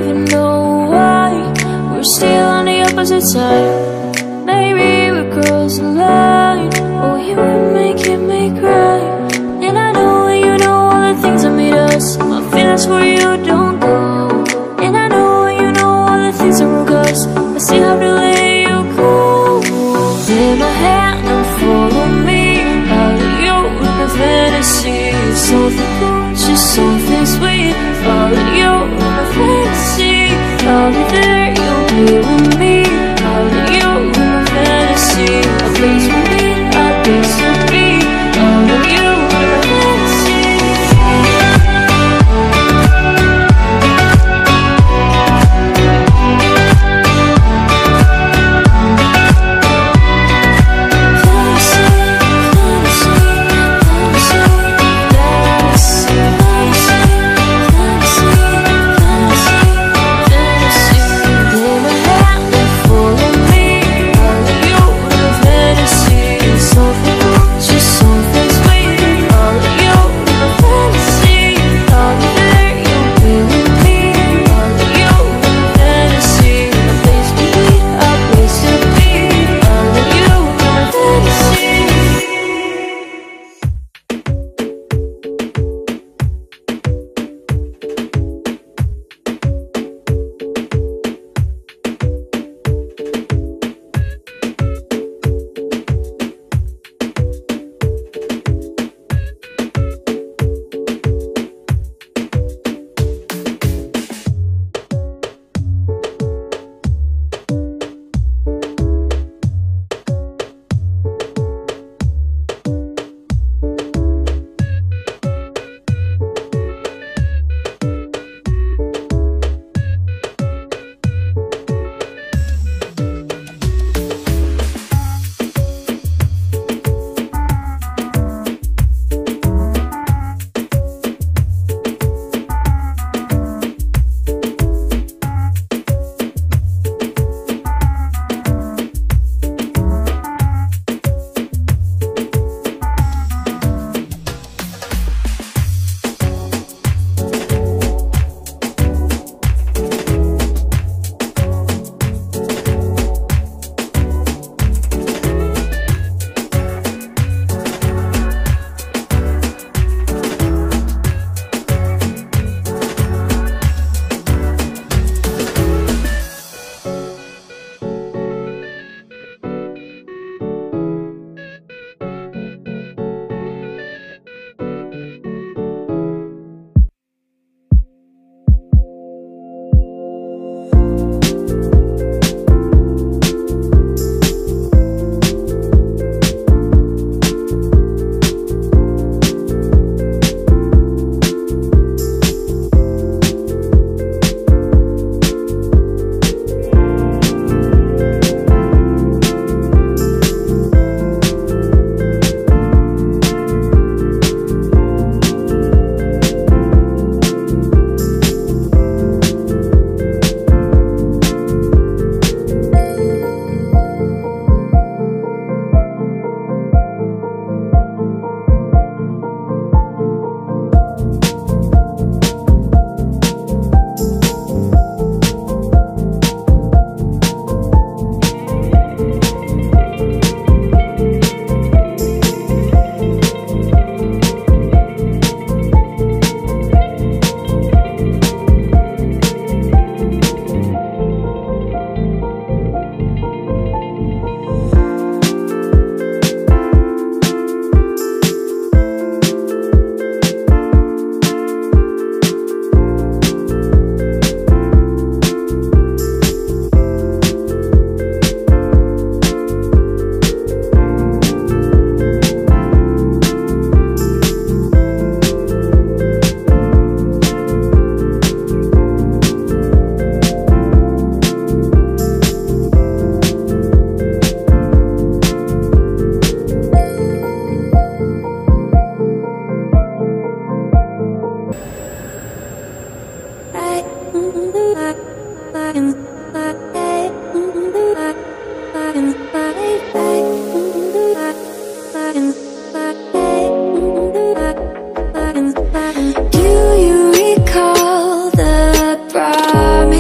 even know why we're still on the opposite side. Maybe we're cross the line, or you would make me cry. And I know you know all the things that made us. My feelings for you don't go. And I know you know all the things that broke us. I still have to let you go. Take my hand and follow me out of your fantasy. Something cool, just something sweet. Follow you in my fantasy. I'll be there, you'll be with me. Follow you in my fantasy. A place for me, a place to be. Follow you in my fantasy.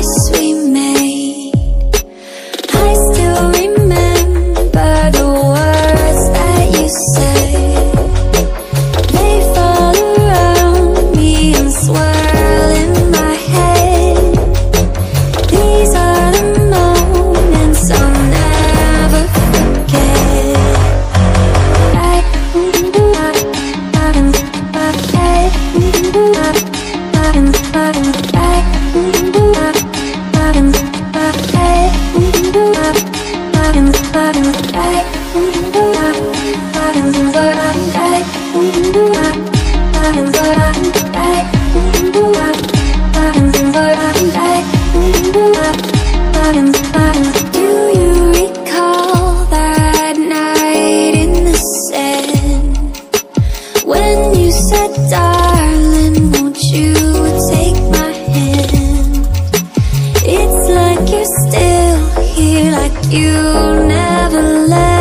promise we made. I still remember the words that you said. They fall around me and swirl in my head. These are the moments I'll never forget. Do you recall that night in the sand when you said, darling, won't you take my hand? It's like you're still here, like you never left.